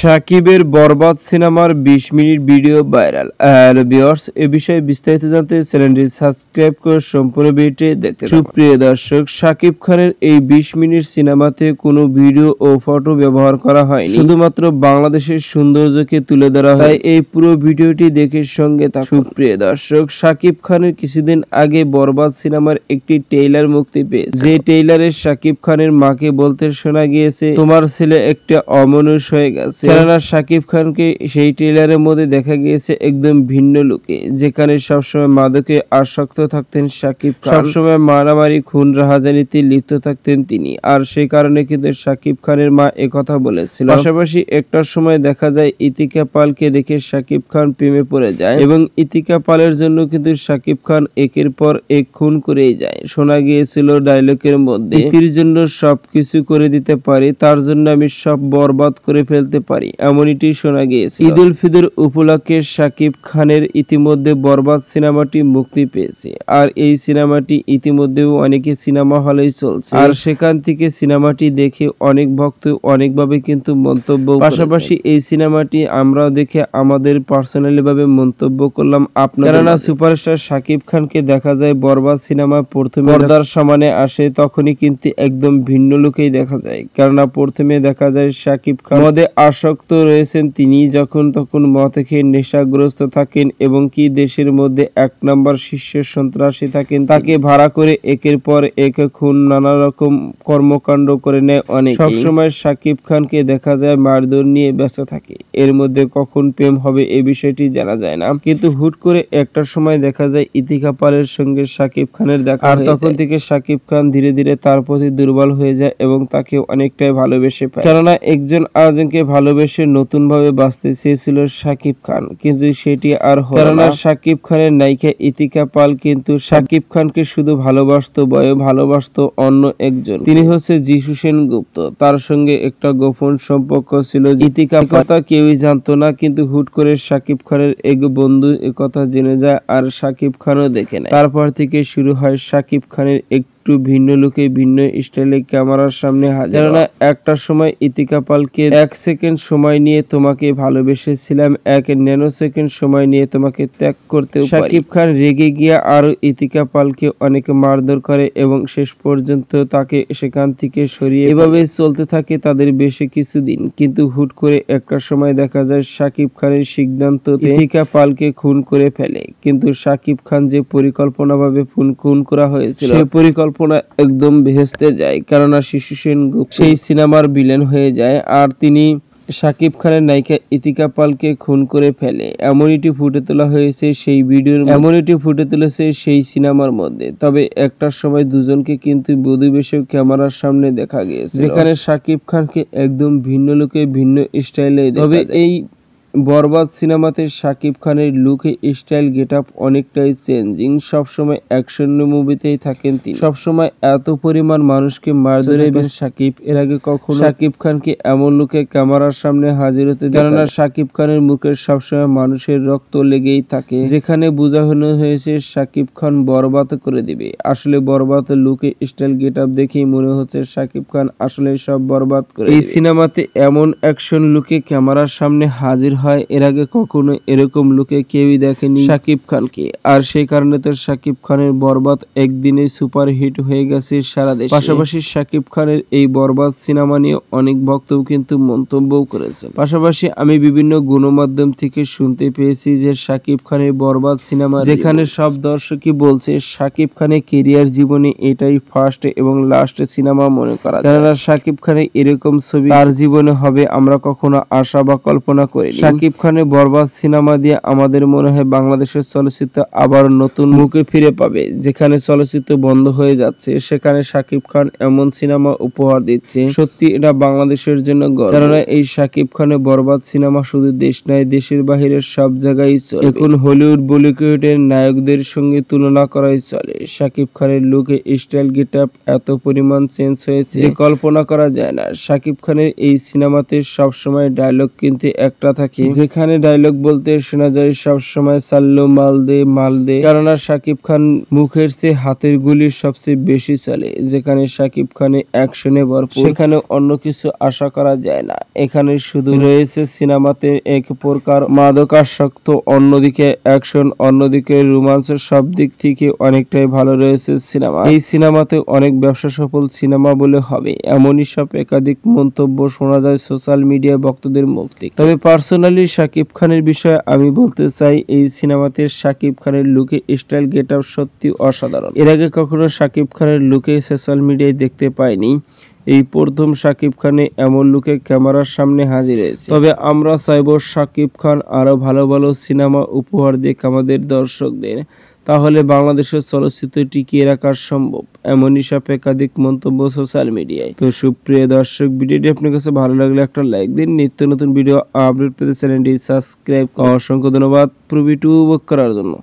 সাকিবের বরবাদ সিনেমার ২০ minute video viral. Hello viewers, এ বিষয়ে বিস্তারিত জানতে চ্যানেলটি সাবস্ক্রাইব করে সম্পূর্ণ ভিডিওটি দেখতে থাকুন। সুপ্রিয় দর্শক, সাকিব খানের এই ২০ মিনিট সিনেমাতে কোনো ভিডিও ও ফটো ব্যবহার করা হয়নি, শুধুমাত্র বাংলাদেশের সৌন্দর্যকে তুলে ধরা হয়। এই পুরো ভিডিওটি দেখে সঙ্গে থাকুন। সুপ্রিয় দর্শক, সাকিব খানের কিছুদিন আগে বরবাদ সিনেমার একটি ট্রেইলার মুক্তি পেয়েছে, যে ট্রেইলারে সাকিব খানের মাকে বলতে শোনা গিয়েছে, তোমার ছেলে একটা অমানুষ হয়ে গেছে। কেননা সাকিব খানকে সেই ট্রেলারের মধ্যে দেখা গিয়েছে একদম ভিন্ন লুকে, যেখানে সবসময় মাদকে আসক্ত থাকতেন সাকিব খান, সবসময় মারামারি খুন রাহাজানিতে লিপ্ত থাকতেন তিনি। আর সেই কারণে কিন্তু সাকিব খানের মা একথা বলেছিল। পাশাপাশি একটার সময় দেখা যায় ইতিকা পালকে দেখে সাকিব খান প্রেমে পড়ে যায় এবং ইতিকা পালের জন্য কিন্তু সাকিব খান একের পর এক খুন করেই যায়। শোনা গিয়েছিল ডায়লগের মধ্যে, ইতির জন্য সবকিছু করে দিতে পারি, তার জন্য আমি সব বরবাদ করে ফেলতে পারি, এমনটি শোনা গিয়েছে। ঈদ উল ফিতর উপলক্ষে সাকিব খানের ইতিমধ্যে বরবাদ সিনেমাটি মুক্তি পেয়েছে। আর এই সিনেমাটি ইতিমধ্যেও অনেকে সিনেমা হলেই চলছে, আর সেখান থেকে সিনেমাটি দেখে অনেক ভক্ত অনেকভাবে কিন্তু মন্তব্য, পাশাপাশি এই সিনেমাটি আমরাও দেখে আমাদের পার্সোনালি ভাবে মন্তব্য করলাম আপনারা। কেননা সুপারস্টার সাকিব খানকে দেখা যায় বরবাদ সিনেমা প্রথমে পর্দার সামনে আসে তখনই কিন্তু একদম ভিন্ন লুকেই দেখা যায়। কেননা প্রথমে দেখা যায় সাকিব খান মদে আসক্ত রয়েছেন, তিনি যখন তখন মদ খেয়ে নেশাগ্রস্ত থাকেন এবং কি দেশের মধ্যে এক নম্বর শীর্ষ সন্ত্রাসী থাকেন, তাকে ভাড়া করে একের পর এক খুন নানা রকম কর্মকাণ্ড করে নেয় অনেক। সবসময় সাকিব খানকে দেখা যায় মারধর নিয়ে ব্যস্ত থাকে, এর মধ্যে কখন প্রেম হবে এই বিষয়টি জানা যায় না। কিন্তু হুট করে একটার সময় দেখা যায় ইতিকা পালের সঙ্গে সাকিব খানের দেখা, আর তখন থেকে সাকিব খান ধীরে ধীরে তার প্রতি দুর্বল হয়ে যায় এবং তাকে অনেকটাই ভালোবেসে পায়। কেননা একজন আরেকজনকে ভালোবেসে নতুন ভাবে বাঁচতে চেয়েছিল সাকিব খান, কিন্তু সেটি আর হলো না। সাকিব খানের নায়িকা ইতিকা পাল কিন্তু সাকিব খানকে শুধু ভালোবাসতো ভালোবাসতো অন্য একজন, তিনি হচ্ছে যিশু সেনগুপ্ত। তার সঙ্গে একটা গোপন সম্পর্ক ছিল, ইতিকা কথা কেউই জানতো না, কিন্তু হুট করে সাকিব খানের এক বন্ধু একথা জেনে যায় আর সাকিব খানও দেখে নেয়। তারপর থেকে শুরু হয় সাকিব খানের একটু ভিন্ন লুকে ভিন্ন স্টাইলে ক্যামেরার সামনে হাজির। কেননা একটা সময় ইতিকা পালকে 1 সেকেন্ড সময় নিয়ে তোমাকে ভালোবেসেছিলাম, 1 ন্যানো সেকেন্ড সময় নিয়ে তোমাকে ত্যাগ করতেও পারি। সাকিব খান রেগে গিয়ে আরো ইতিকা পালকে অনেক মারধর করে এবং শেষ পর্যন্ত তাকে সেখান থেকে সরিয়ে, এভাবে চলতে থাকে তাদের বেশি কিছুদিন। কিন্তু হুট করে একটা সময় দেখা যায় সাকিব খানের সিদ্ধান্ত ইতিকা পালকে খুন করে ফেলে। কিন্তু সাকিব খান যে পরিকল্পনা ভাবে খুন করা হয়েছিল, সেই পরিকল্পনা একদম ভেস্তে যায়। কেননা যিশু সেনগুপ্ত সেই সিনেমার ভিলেন হয়ে যায় আর তিনি সাকিব খানের নায়িকা ইতিকা পালকে খুন করে ফেলে। এমনটি ফুটে তোলা হয়েছে সেই ভিডিওর, এমনটি ফুটে তুলেছে সেই সিনেমার মধ্যে। তবে একটার সময় দুজনকে কিন্তু বধূ বেশে ক্যামেরার সামনে দেখা গিয়েছে, যেখানে সাকিব খানকে একদম ভিন্ন লুকে ভিন্ন স্টাইলে। তবে এই বরবাদ সিনেমাতে সাকিব খানের লুকে স্টাইল গেটআপ অনেকটাই চেঞ্জিং। সবসময় অ্যাকশন মুভিতেই থাকেন তিনি, সবসময় এত পরিমাণ মানুষকে মারধরে সাকিব এর আগে কখনো সাকিব খানকে এমন লুকে ক্যামেরার সামনে হাজির হতে, কেননা সাকিব খানের মুখের সবসময় মানুষের রক্ত লেগেই থাকে, যেখানে বোঝানো হয়েছে সাকিব খান বরবাদ করে দিবে। আসলে বরবাদ লুকে স্টাইল গেটআপ দেখেই মনে হচ্ছে সাকিব খান আসলে সব বরবাদ করে। এই সিনেমাতে এমন অ্যাকশন লুকে ক্যামেরার সামনে হাজির হয়, এর আগে কখনো এরকম লুকে কেউই দেখেনি সাকিব খানকে। আর সেই কারণে তো সাকিব খানের বরবাদ একদিনে সুপার হিট হয়ে গেছে সারা দেশে। পাশাপাশি সাকিব খানের এই বরবাদ সিনেমা নিয়ে অনেক ভক্তও কিন্তু মন্তব্যও করেছে। পাশাপাশি আমি বিভিন্ন গণমাধ্যম থেকে শুনতে পেয়েছি যে সাকিব খানের বরবাদ সিনেমা, যেখানে সব দর্শকই বলছে সাকিব খানের কেরিয়ার জীবনে এটাই ফার্স্ট এবং লাস্ট সিনেমা মনে করা যায়। কেননা সাকিব খানের এরকম ছবি তার জীবনে হবে আমরা কখনো আশা বা কল্পনা করিনি। সাকিব খানের বরবাদ সিনেমা দিয়ে আমাদের মনে হয় বাংলাদেশের চলচ্চিত্র আবার নতুন মুখে ফিরে পাবে। যেখানে চলচ্চিত্র বন্ধ হয়ে যাচ্ছে সেখানে সাকিব খান এমন সিনেমা উপহার দিচ্ছে, সত্যি এটা বাংলাদেশের জন্য গর্ব। কেননা এই সাকিব খানের বরবাদ সিনেমা শুধু দেশ নয়, দেশের বাহিরের সব জায়গায় চলে। এখন হলিউড বলিউডের নায়কদের সঙ্গে তুলনা করাই চলে। সাকিব খানের লুকে স্টাইল গেটআপ এত পরিমাণ চেঞ্জ হয়েছে যে কল্পনা করা যায় না। সাকিব খানের এই সিনেমাতে সবসময় ডায়লগ কিন্তু একটা থাকে, দেখি, যেখানে ডায়লগ বলতে শোনা যায় সবসময় সাল্লু মাল দে, কেননা শাকিব খান মুখের চেয়ে হাতের গুলি সবচেয়ে বেশি চলে। যেখানে শাকিব খানের অ্যাকশনে ভরপুর, সেখানে অন্য কিছু আশা করা যায় না। এখানে শুধু রয়েছে সিনেমাতে এক প্রকার মাদকাসক্ত, অন্যদিকে অ্যাকশন, অন্যদিকে রোমাঞ্চ, সব দিক থেকে অনেকটাই ভালো রয়েছে সিনেমা। এই সিনেমাতে অনেক ব্যবসা সফল সিনেমা বলে হবে, এমনই সব একাধিক মন্তব্য শোনা যায় সোশ্যাল মিডিয়া ভক্তদের মুখ থেকে। তবে পার্সোনালি শাকিব খানের বিষয়ে আমি বলতে চাই, এই সিনেমাতে শাকিব খানের লুকে স্টাইল গেট আপ সত্যি অসাধারণ। এর আগে কখনো শাকিব খানের লুকে সোশ্যাল মিডিয়ায় দেখতে পাইনি, এই প্রথম শাকিব খানে এমন লুকে ক্যামেরার সামনে হাজির হয়েছে। তবে আমরা চাইবো শাকিব খান আরো ভালো ভালো সিনেমা উপহার দিক আমাদের দর্শকদের, তাহলে বাংলাদেশের চলচ্চিত্র টিকিয়ে রাখা সম্ভব। এমনই সব একাধিক মন্তব্য সোশ্যাল মিডিয়ায়। তো সুপ্রিয় দর্শক, ভিডিওটি আপনার কাছে ভালো লাগলে একটা লাইক দিন। নিত্য নতুন ভিডিও আপডেট পেতে চ্যানেলটি সাবস্ক্রাইব। অসংখ্য ধন্যবাদ পুরো ভিডিও করার জন্য।